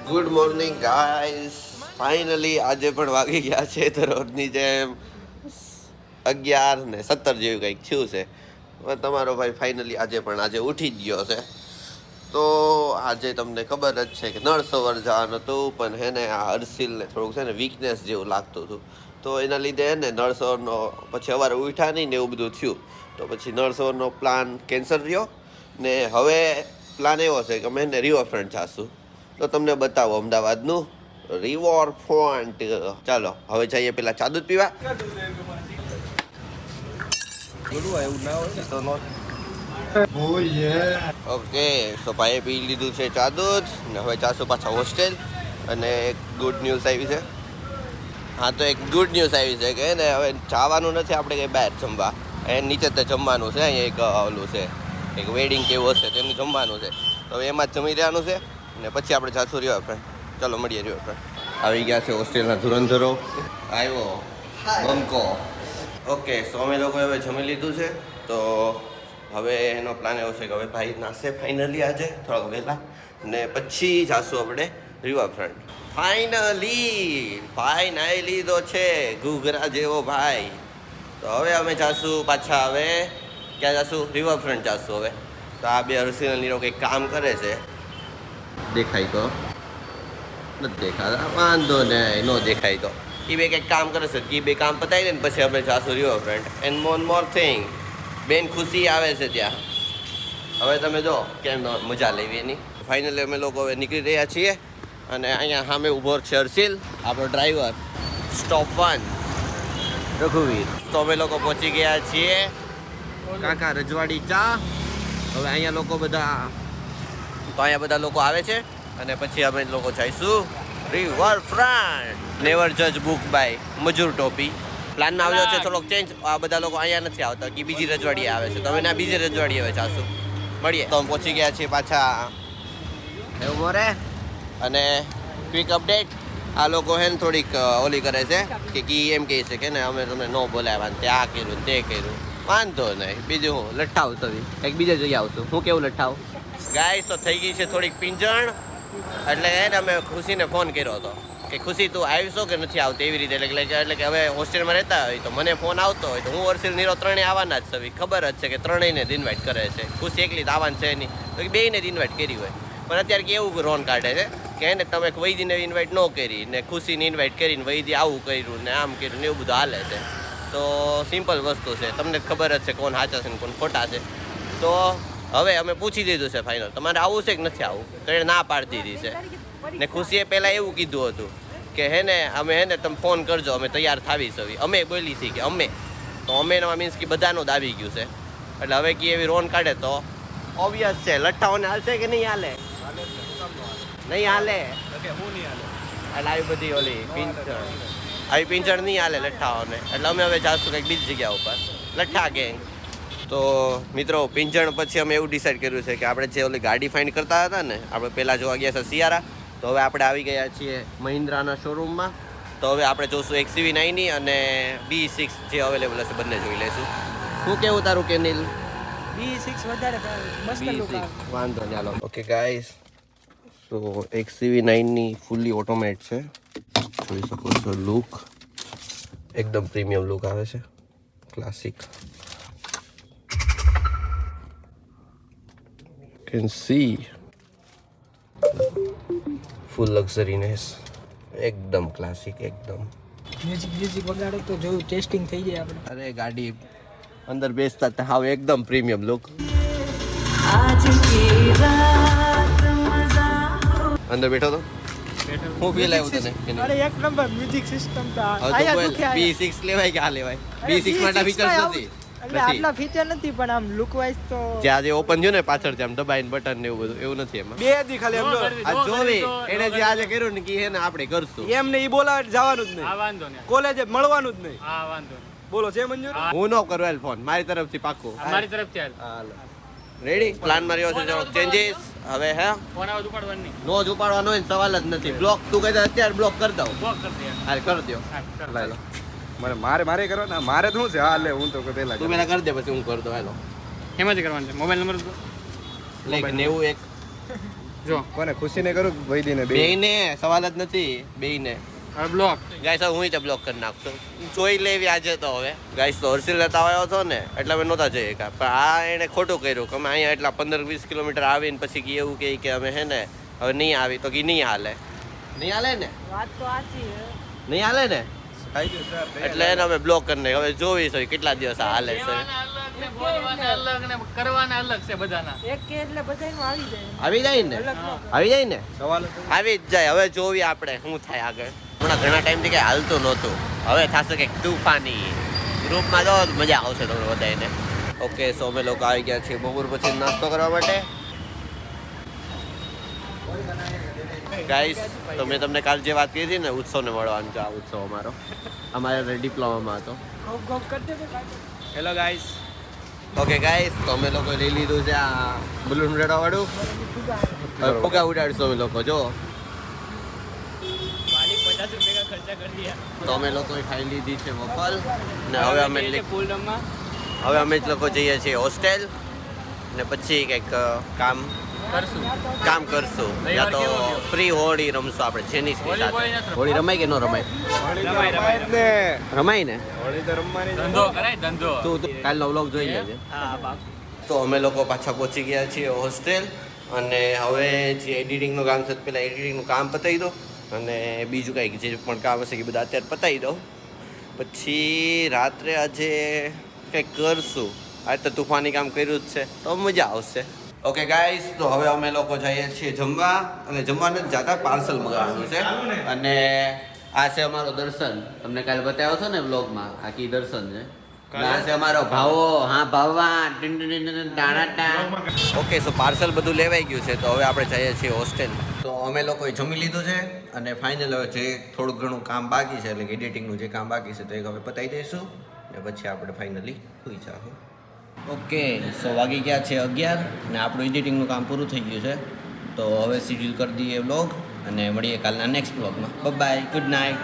Good morning guys. Finally આજે પણ વાગી ગયા છે તો રોજની જેમ 11 ને 17 જેવું કંઈક થયું છે. હવે તમારો ભાઈ ફાઇનલી આજે ઉઠી જ ગયો છે. તો આજે તમને ખબર જ છે કે નળસરોવર જવાનું હતું, પણ હે ને આ હર્ષિલને થોડુંક છે ને વીકનેસ જેવું લાગતું હતું. તો એના લીધે ને નળસરોવરનો પછી સવારે ઉઠ્યા નહીં ને એવું બધું થયું. તો પછી નળસરોવરનો પ્લાન કેન્સલ રહ્યો ને હવે પ્લાન એવો છે કે અમે એને રિવરફ્રન્ટ જાશું. તો તમને બતાવો અમદાવાદનું રિવરફ્રન્ટ. ચાલો હવે જઈએ પેલા ચા દૂધ પીવા. ઓકે, તો ભાઈએ પી લીધું છે ચા દૂધ ને હવે જાશું પાછા હોસ્ટેલ. અને એક ગુડ ન્યૂઝ આવી છે. હા, તો એક ગુડ ન્યૂઝ આવી છે કે ને હવે જવાનું નથી આપણે કંઈ બહાર જમવા. એ નીચે તો જમવાનું છે. અહીંયા એક ઓલું છે, એક વેડિંગ કેવું હશે તેનું જમવાનું છે. તો એમાં જ જમી રહેવાનું છે ને પછી આપણે જાશું રિવરફ્રન્ટ. ચાલો મળીએ રિવરફ્રન્ટ. આવી ગયા છે હોસ્ટેલના ધુરંધરો. આવ્યો બંકો. ઓકે, સો અમે લોકો હવે જમી લીધું છે. તો હવે એનો પ્લાન એવો છે કે હવે ભાઈ નાશે ફાઇનલી આજે થોડાક વહેલા ને પછી જાશું આપણે રિવરફ્રન્ટ. ફાઇનલી ભાઈ નાઈ લીધો છે ઘૂઘરા જેવો ભાઈ. તો હવે અમે જાશું પાછા. હવે ક્યાં જાશું? રિવરફ્રન્ટ જાશું હવે. તો આ બે હર્ષિલ નીરો કંઈક કામ કરે છે. દેખાય તો નથી દેખાતા, વાંધો નહીં, ન દેખાય તો એ બે કંઈક કામ કરે છે. એ બે કામ પતાવી દે ને પછી આપણે જાશું રિવરફ્રન્ટ. એન્ડ મોર થિંગ, બેન ખુશી આવે છે ત્યાં. હવે તમે જો કેમ મજા લેવી એની. ફાઇનલી અમે લોકો હવે નીકળી રહ્યા છીએ અને અહીંયા સામે ઊભો છે હર્ષિલ, આપણો ડ્રાઈવર. સ્ટોપ 1 રઘુવીર. તો અમે લોકો પહોંચી ગયા છીએ કાકા રજવાડી ચા. હવે અહીંયા લોકો બધા લોકો આવે છે અને પછી અમે લોકો જઈશું રિવરફ્રન્ટ. નેવર જજ બુક બાય મજૂર ટોપી. પ્લાનમાં આવ્યો છે થોડોક ચેન્જ. આ બધા લોકો અહીંયા નથી આવતા કે બીજી રજવાડીએ આવે છે. તો અમે ના બીજી રજવાડીએ હવે જાશું. મળીએ. તો અમે પહોંચી ગયા છીએ પાછા એવું મોરે. અને ક્વિક અપડેટ, આ લોકો હે ને થોડીક ઓલી કરે છે કે કી એમ કહે છે કે ને અમે તમને ન બોલાવ્યા ને તે આ કર્યું ને તે કર્યું. વાંધો નહીં, બીજું હું લઠ્ઠાવ થવી એક બીજે જઈ આવશું. હું કેવું લઠ્ઠાવ ગાઈસ. તો થઈ ગઈ છે થોડીક પિંજણ. એટલે એને અમે ખુશીને ફોન કર્યો હતો કે ખુશી તું આવીશો કે નથી આવતી એવી રીતે. એટલે કે હવે હોસ્ટેલમાં રહેતા હોય તો મને ફોન આવતો હોય તો હું હર્ષિલ નીરો ત્રણેય આવવાના જ છે. ખબર જ છે કે ત્રણેયને જ ઇન્વાઇટ કરે છે. ખુશી એકલી જ આવવાનું છે નહીં, તો બેયને જ ઇન્વાઇટ કરી હોય. પણ અત્યારે કેવું રોન કાઢે છે કે એને તમે વૈદીને ઇન્વાઇટ ન કરી ને ખુશીને ઇન્વાઇટ કરીને વૈદી આવું કર્યું ને આમ કર્યું ને એવું બધું હાલે છે. તો સિમ્પલ વસ્તુ છે, તમને ખબર જ છે કોણ સાચા છે ને કોણ ખોટા છે. તો હવે અમે પૂછી દીધું છે ફાઇનલ, તમારે આવવું છે કે નથી આવવું. તો એને ના પાડી દીધી છે. ને ખુશીએ પહેલાં એવું કીધું હતું કે હે ને અમે હે ને તમે ફોન કરજો, અમે તૈયાર થાવી સવી. અમે બોલી છીએ કે અમે, તો અમે મીન્સ કે બધાનું જ આવી ગયું છે. એટલે હવે કે એવી રોન કાઢે તો ઓબ્વિયસ છે લઠ્ઠાઓને હાલશે કે નહીં હાલે? નહીં હાલે. એટલે આવી બધી ઓલી પિંચણ નહીં હાલે લઠ્ઠાઓને. એટલે અમે હવે જાશું કંઈક બીજી જગ્યા ઉપર લઠ્ઠા ગેંગ. તો મિત્રો પિંજણ પછી અમે એવું ડિસાઈડ કર્યું છે કે આપણે જે ઓલી ગાડી ફાઇન્ડ કરતા હતા ને, આપણે પહેલાં જોવા ગયા છે સિયારા. તો હવે આપણે આવી ગયા છીએ મહિન્દ્રાના શોરૂમમાં. તો હવે આપણે જોઈશું XUV9 અને B6 જે અવેલેબલ હશે બંને જોઈ લઈશું. શું કેવું તારું કેનિલ? B6 વધારે મસ્ત લુક આવે. વાંધો નહીં, હાલો. ઓકે ગાઈસ, સો XUV9 ફૂલી ઓટોમેટ છે. જોઈ શકો છો લુક એકદમ પ્રીમિયમ લુક આવે છે, classic. Can see full luxuriness, એકદમ ક્લાસિક, એકદમ. મ્યુઝિક વગાડે તો જોયું ટેસ્ટિંગ થઈ જાય આપણે. અરે ગાડી અંદર બેસતા જ હાવ એકદમ પ્રીમિયમ લુક. અંદર બેઠો તો હું ફીલ આવ્યું તને? અરે એક નંબર મ્યુઝિક સિસ્ટમ તો B6 લેવાય કે આ લેવાય? B6 માં ફીચર્સ નથી. એટલે આટલા ફીચર નથી પણ આમ લુક વાઇઝ તો જ્યાં જે ઓપન થયું ને પાછળ આમ દબાઈને બટન ને એવું બધું એવું નથી એમાં. બે દી ખાલી એમ આ જોવી એને જે આજે કર્યું ને કે એને આપણે કરશું એમ ને ઈ બોલાવે જવાનું જ નહીં. આ વાંધો નહીં. કોલેજે મળવાનું જ નહીં. આ વાંધો નહીં. બોલો છે મંજૂર? હું નો કરું ફોન મારી તરફથી પાક્કું. મારી તરફથી હાલ. હાલો રેડી. પ્લાન માં રહ્યો છે ચલો ચેન્જીસ. હવે હે ફોન આવ ઉપાડવાનું નહીં. નો જ ઉપાડવાનો હોય ને સવાલ જ નથી. બ્લોક તું કહે અત્યારે બ્લોક કરી દઉં. બ્લોક કરી દે. હાલ કરી દો. લઈ લો. મારે કરો ને મારે તો શું છે? હા લે હું તો પેલા તું પેલા કરી દે પછી હું કરી દઉં. હાલો એમ જ કરવાનું છે. મોબાઈલ નંબર લાઈક 91 જો કોને ખુશીને કરું કે વૈદીને બે બેયને સવાલ જ નથી બેયને હવે બ્લોક ગાઈસ હવે હું બ્લોક કરી નાખશું જોઈ લેવી આજે તો હવે ગાઈસ તો હર્ષિલ લેતા આવ્યો હતો ને એટલે અમે નહોતા જઈએ કા પણ આ એને ખોટું કર્યું કે અમે અહીંયા એટલા 15-20 કિલોમીટર આવીને પછી કે એવું કહે કે અમે હે ને હવે નહીં આવી તો કે નહીં હાલે ને વાત તો સાચી છે. નહીં હાલે ને એટલે એને અમે બ્લોક કરી નાખ્યો હવે જોવી છે કેટલા દિવસ આ હાલે છે કહેવાના અલગ ને બોલવાના અલગ ને કરવાના અલગ છે બધાના એક કે એટલે બધાયનું આવી જાય. આવી જાય ને અલગ ન. આવી જાય ને સવાલ આવી જ જાય હવે જોવી આપણે શું થાય આગળ હમણાં ઘણા ટાઈમથી કંઈ હાલતું નહોતું હવે થશે કંઈક તૂફાની ગ્રુપમાં જાઓ તો મજા આવશે તમને બધાને ઓકે સો અમે લોકો આવી ગયા છીએ બપોર પછી નાસ્તો કરવા માટે ગાઈસ તો મેં તમને કાલ જે વાત કરી હતી ને ઉત્સવને મળવાનું છે આ ઉત્સવ અમારે ડિપ્લોમામાં હતો ગોપ ગોપ કરતે તો કાંઈ. હેલો ગાઈસ ઓકે ગાઈસ તો અમે લોકો લઈ લીધું છે આ બલૂન ઉડાડવાવાળું હવે ફુગા ઉડાડશું અમે લોકો જો માલિક 50 રૂપિયા કા ખર્ચા કરી દિયા. તો અમે લોકોએ ખાઈ લીધી છે વફલ ને હવે અમે ફૂલ રમવા હવે અમે જ લોકો જઈએ છીએ હોસ્ટેલ ને પછી કંઈક કામ કરશું યા તો ફ્રી હોળી રમશું આપણે જેની સાથે હોળી રમાય કે ન રમાય ને રમાય ને હોળી તો રમવાની ધંધો કરાય ધંધો તું કાલનો વ્લોગ જોઈ લેજે તો અમે લોકો પાછા પહોંચી ગયા છીએ હોસ્ટેલ અને હવે જે એડિટિંગનું કામ છે પહેલાં એડિટિંગનું કામ પતાવી દો અને બીજું કંઈક જે પણ કામ હશે એ બધા અત્યારે પતાવી દો પછી રાત્રે આજે કંઈક કરશું આજ તો તુફાની કામ કર્યું જ છે તો મજા આવશે ઓકે ગાઈસ તો હવે અમે લોકો જઈએ છીએ જમવા અને જમવાને જ જાતા પાર્સલ મંગાવવાનું છે અને આ છે અમારો દર્શન તમને કાલે બતાવ્યો હતો ને વ્લોગમાં આ કી દર્શન છે આ છે અમારો ભાવો હા ભાવવા ઓકે સો પાર્સલ બધું લેવાઈ ગયું છે તો હવે આપણે જઈએ છીએ હોસ્ટેલ તો અમે લોકોએ જમી લીધું છે અને ફાઇનલ હવે જે થોડુંક ઘણું કામ બાકી છે એટલે કે એડિટિંગનું જે કામ બાકી છે તો એ હવે પતાવી દઈશું ને પછી આપણે ફાઇનલી સુઈ જાશું ઓકે સો વાગી ગયા છે 11 ને આપણું એડિટિંગનું કામ પૂરું થઈ ગયું છે તો હવે શેડ્યુલ કરી દઈએ વ્લોગ અને મળીએ કાલના નેક્સ્ટ વ્લોગમાં બાય ગુડ નાઇટ